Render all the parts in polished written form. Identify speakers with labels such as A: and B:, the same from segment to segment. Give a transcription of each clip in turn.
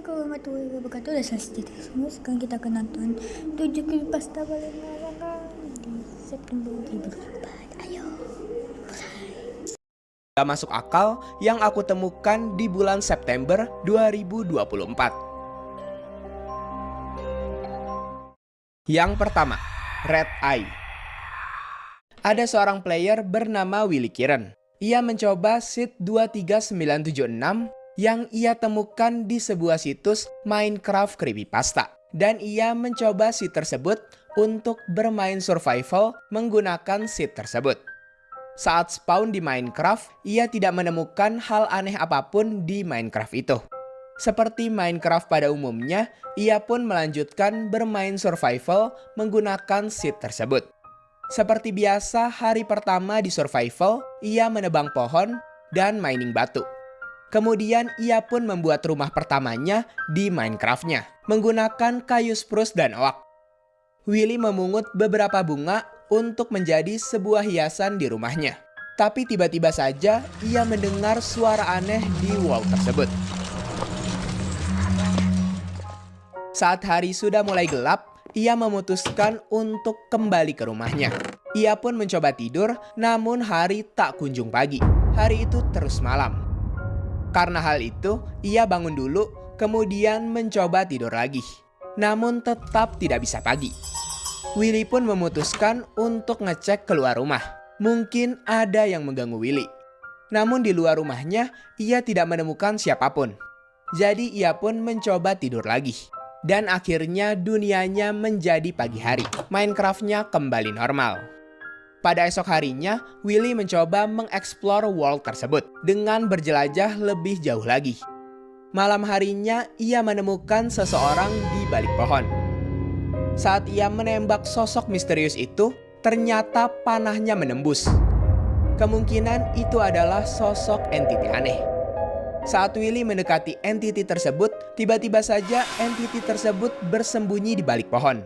A: Assalamualaikum warahmatullahi wabarakatuh. Udah selesai cerita semua. Sekarang kita akan nonton 7 creepypasta paling ngawang di September 2024. Ayo.
B: Gak masuk akal yang aku temukan di bulan September 2024. Yang pertama, Red Eye. Ada seorang player bernama Willy Kiren. Ia mencoba seed 23976 yang ia temukan di sebuah situs Minecraft Creepypasta. Dan ia mencoba seed tersebut untuk bermain survival menggunakan seed tersebut. Saat spawn di Minecraft, ia tidak menemukan hal aneh apapun di Minecraft itu. Seperti Minecraft pada umumnya, ia pun melanjutkan bermain survival menggunakan seed tersebut. Seperti biasa, hari pertama di survival, ia menebang pohon dan mining batu. Kemudian ia pun membuat rumah pertamanya di Minecraft-nya menggunakan kayu spruce dan oak. Willy memungut beberapa bunga untuk menjadi sebuah hiasan di rumahnya. Tapi tiba-tiba saja ia mendengar suara aneh di wall tersebut. Saat hari sudah mulai gelap, ia memutuskan untuk kembali ke rumahnya. Ia pun mencoba tidur, namun hari tak kunjung pagi. Hari itu terus malam. Karena hal itu, ia bangun dulu, kemudian mencoba tidur lagi. Namun tetap tidak bisa pagi. Willy pun memutuskan untuk ngecek keluar rumah. Mungkin ada yang mengganggu Willy. Namun di luar rumahnya, ia tidak menemukan siapapun. Jadi ia pun mencoba tidur lagi. Dan akhirnya dunianya menjadi pagi hari. Minecraft-nya kembali normal. Pada esok harinya, Willy mencoba mengeksplor world tersebut dengan berjelajah lebih jauh lagi. Malam harinya, ia menemukan seseorang di balik pohon. Saat ia menembak sosok misterius itu, ternyata panahnya menembus. Kemungkinan itu adalah sosok entiti aneh. Saat Willy mendekati entiti tersebut, tiba-tiba saja entiti tersebut bersembunyi di balik pohon.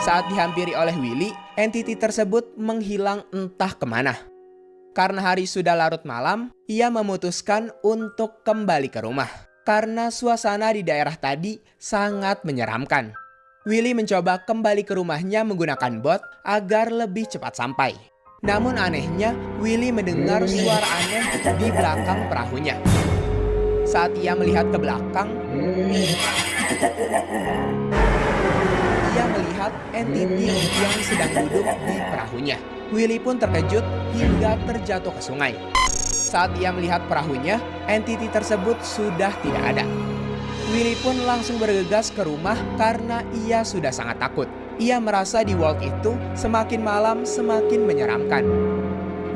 B: Saat dihampiri oleh Willy, entiti tersebut menghilang entah kemana. Karena hari sudah larut malam, ia memutuskan untuk kembali ke rumah. Karena suasana di daerah tadi sangat menyeramkan. Willy mencoba kembali ke rumahnya menggunakan bot agar lebih cepat sampai. Namun anehnya, Willy mendengar suara aneh di belakang perahunya. Saat ia melihat ke belakang, ia melihat entiti yang sedang duduk di perahunya. Willy pun terkejut hingga terjatuh ke sungai. Saat ia melihat perahunya, entiti tersebut sudah tidak ada. Willy pun langsung bergegas ke rumah karena ia sudah sangat takut. Ia merasa di world itu semakin malam semakin menyeramkan.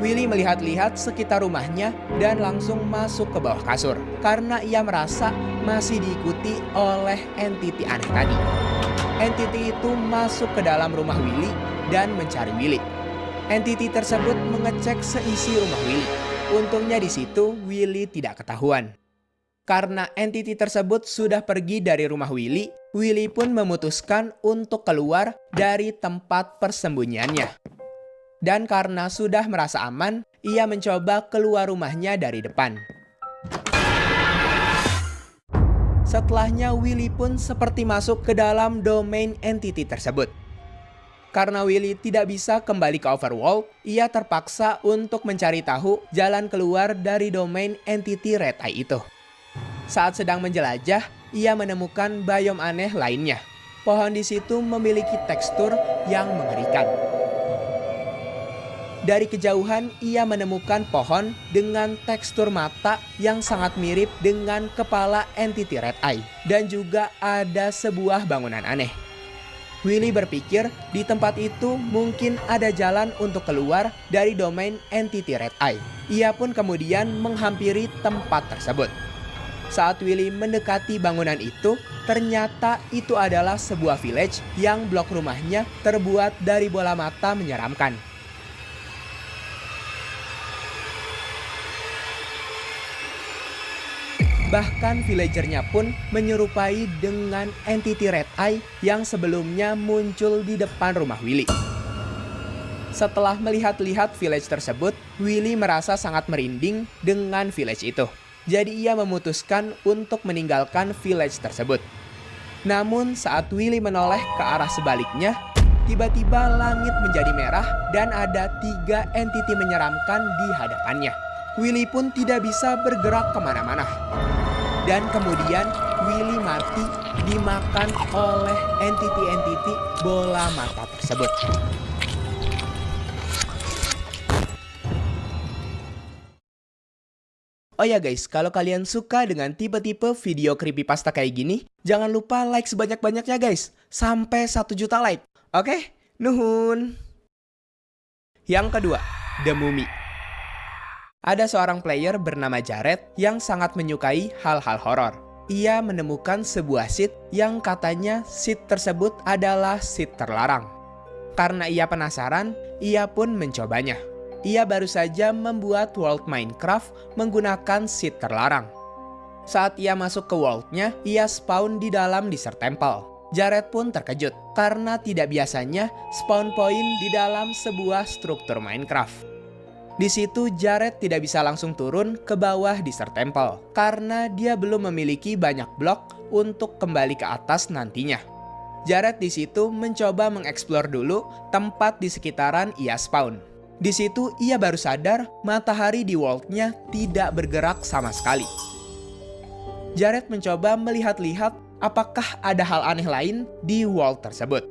B: Willy melihat-lihat sekitar rumahnya dan langsung masuk ke bawah kasur karena ia merasa masih diikuti oleh entiti aneh tadi. Entiti itu masuk ke dalam rumah Willy dan mencari Willy. Entiti tersebut mengecek seisi rumah Willy. Untungnya di situ Willy tidak ketahuan. Karena entiti tersebut sudah pergi dari rumah Willy, Willy pun memutuskan untuk keluar dari tempat persembunyiannya. Dan karena sudah merasa aman, ia mencoba keluar rumahnya dari depan. Setelahnya Willy pun seperti masuk ke dalam domain entity tersebut. Karena Willy tidak bisa kembali ke overworld, ia terpaksa untuk mencari tahu jalan keluar dari domain entity Red Eye itu. Saat sedang menjelajah, ia menemukan biome aneh lainnya. Pohon di situ memiliki tekstur yang mengerikan. Dari kejauhan, ia menemukan pohon dengan tekstur mata yang sangat mirip dengan kepala entity Red Eye. Dan juga ada sebuah bangunan aneh. Willy berpikir di tempat itu mungkin ada jalan untuk keluar dari domain entity Red Eye. Ia pun kemudian menghampiri tempat tersebut. Saat Willy mendekati bangunan itu, ternyata itu adalah sebuah village yang blok rumahnya terbuat dari bola mata menyeramkan. Bahkan villagernya pun menyerupai dengan entity Red Eye yang sebelumnya muncul di depan rumah Willy. Setelah melihat-lihat village tersebut, Willy merasa sangat merinding dengan village itu. Jadi ia memutuskan untuk meninggalkan village tersebut. Namun saat Willy menoleh ke arah sebaliknya, tiba-tiba langit menjadi merah dan ada 3 entiti menyeramkan di hadapannya. Willy pun tidak bisa bergerak kemana-mana. Dan kemudian Willy mati dimakan oleh entiti-entiti bola mata tersebut. Oh ya guys, kalau kalian suka dengan tipe-tipe video creepypasta kayak gini, jangan lupa like sebanyak-banyaknya guys. Sampai 1 juta like. Oke? Nuhun. Yang kedua, The Mummy. Ada seorang player bernama Jared yang sangat menyukai hal-hal horor. Ia menemukan sebuah seed yang katanya seed tersebut adalah seed terlarang. Karena ia penasaran, ia pun mencobanya. Ia baru saja membuat world Minecraft menggunakan seed terlarang. Saat ia masuk ke world-nya, ia spawn di dalam desert temple. Jared pun terkejut karena tidak biasanya spawn point di dalam sebuah struktur Minecraft. Di situ Jared tidak bisa langsung turun ke bawah desert temple karena dia belum memiliki banyak blok untuk kembali ke atas nantinya. Jared di situ mencoba mengeksplor dulu tempat di sekitaran ia spawn. Di situ ia baru sadar matahari di world-nya tidak bergerak sama sekali. Jared mencoba melihat-lihat apakah ada hal aneh lain di world tersebut.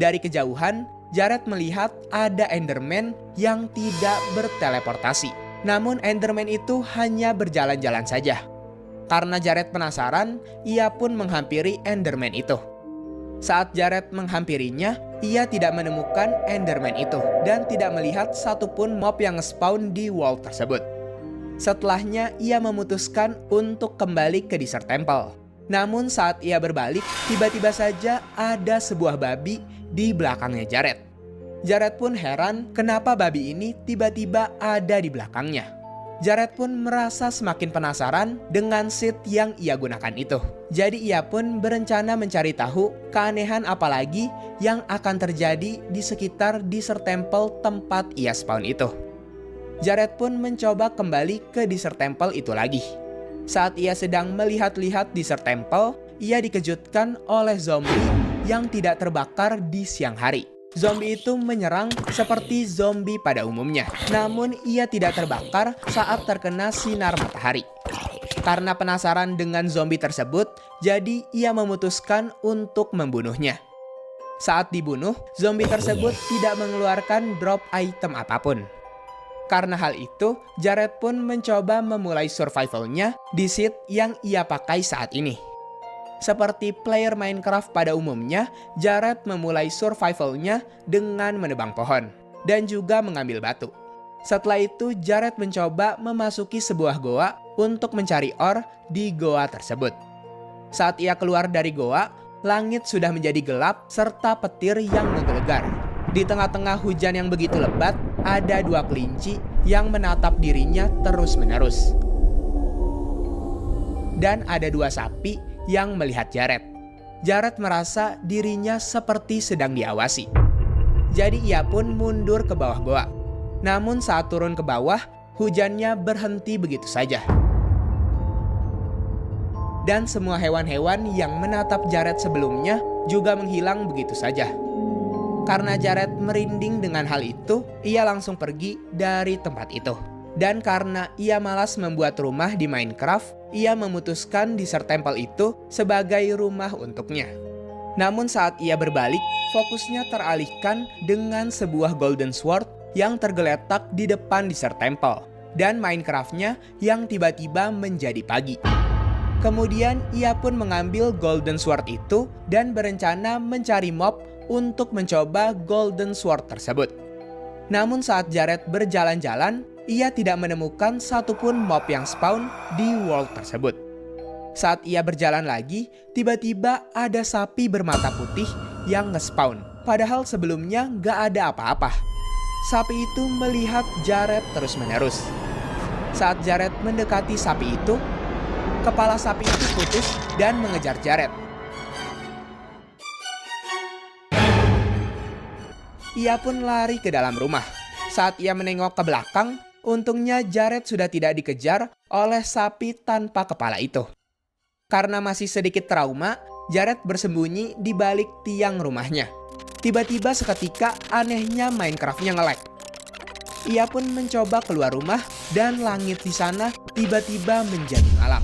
B: Dari kejauhan, Jared melihat ada Enderman yang tidak berteleportasi. Namun Enderman itu hanya berjalan-jalan saja. Karena Jared penasaran, ia pun menghampiri Enderman itu. Saat Jared menghampirinya, ia tidak menemukan Enderman itu dan tidak melihat satupun mob yang nge-spawn di world tersebut. Setelahnya, ia memutuskan untuk kembali ke desert temple. Namun saat ia berbalik, tiba-tiba saja ada sebuah babi di belakangnya Jared. Jared pun heran kenapa babi ini tiba-tiba ada di belakangnya. Jared pun merasa semakin penasaran dengan seed yang ia gunakan itu. Jadi ia pun berencana mencari tahu keanehan apa lagi yang akan terjadi di sekitar desert temple tempat ia spawn itu. Jared pun mencoba kembali ke desert temple itu lagi. Saat ia sedang melihat-lihat desert temple, ia dikejutkan oleh zombie yang tidak terbakar di siang hari. Zombie itu menyerang seperti zombie pada umumnya. Namun ia tidak terbakar saat terkena sinar matahari. Karena penasaran dengan zombie tersebut, jadi ia memutuskan untuk membunuhnya. Saat dibunuh, zombie tersebut tidak mengeluarkan drop item apapun. Karena hal itu, Jared pun mencoba memulai survivalnya di seed yang ia pakai saat ini. Seperti player Minecraft pada umumnya, Jared memulai survivalnya dengan menebang pohon dan juga mengambil batu. Setelah itu, Jared mencoba memasuki sebuah goa untuk mencari ore di goa tersebut. Saat ia keluar dari goa, langit sudah menjadi gelap serta petir yang menggelegar. Di tengah-tengah hujan yang begitu lebat, ada 2 kelinci yang menatap dirinya terus-menerus. Dan ada 2 sapi yang melihat Jared. Jared merasa dirinya seperti sedang diawasi. Jadi ia pun mundur ke bawah goa. Namun saat turun ke bawah, hujannya berhenti begitu saja. Dan semua hewan-hewan yang menatap Jared sebelumnya juga menghilang begitu saja. Karena Jared merinding dengan hal itu, ia langsung pergi dari tempat itu. Dan karena ia malas membuat rumah di Minecraft, ia memutuskan desert temple itu sebagai rumah untuknya. Namun saat ia berbalik, fokusnya teralihkan dengan sebuah golden sword yang tergeletak di depan desert temple. Dan Minecraft-nya yang tiba-tiba menjadi pagi. Kemudian ia pun mengambil golden sword itu dan berencana mencari mob untuk mencoba golden sword tersebut. Namun saat Jared berjalan-jalan, ia tidak menemukan satupun mob yang spawn di world tersebut. Saat ia berjalan lagi, tiba-tiba ada sapi bermata putih yang nge-spawn. Padahal sebelumnya gak ada apa-apa. Sapi itu melihat Jared terus-menerus. Saat Jared mendekati sapi itu, kepala sapi itu putus dan mengejar Jared. Ia pun lari ke dalam rumah. Saat ia menengok ke belakang, Untungnya Jared sudah tidak dikejar oleh sapi tanpa kepala itu. Karena masih sedikit trauma, Jared bersembunyi di balik tiang rumahnya. Tiba-tiba seketika anehnya Minecraft-nya nge-lag. Ia pun mencoba keluar rumah dan langit di sana tiba-tiba menjadi malam.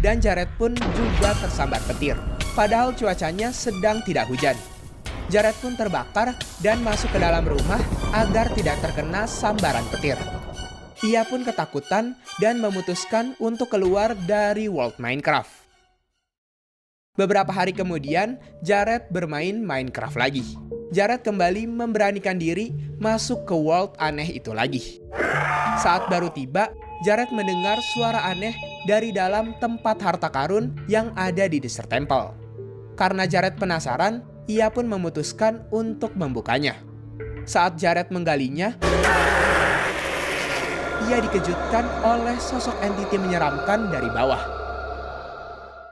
B: Dan Jared pun juga tersambar petir. Padahal cuacanya sedang tidak hujan. Jared pun terbakar dan masuk ke dalam rumah agar tidak terkena sambaran petir. Ia pun ketakutan dan memutuskan untuk keluar dari World Minecraft. Beberapa hari kemudian, Jared bermain Minecraft lagi. Jared kembali memberanikan diri masuk ke world aneh itu lagi. Saat baru tiba, Jared mendengar suara aneh dari dalam tempat harta karun yang ada di Desert Temple. Karena Jared penasaran, ia pun memutuskan untuk membukanya. Saat Jared menggalinya, ia dikejutkan oleh sosok entiti menyeramkan dari bawah.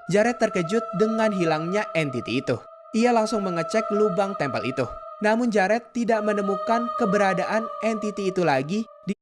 B: Jared terkejut dengan hilangnya entiti itu. Ia langsung mengecek lubang tempel itu. Namun Jared tidak menemukan keberadaan entiti itu lagi di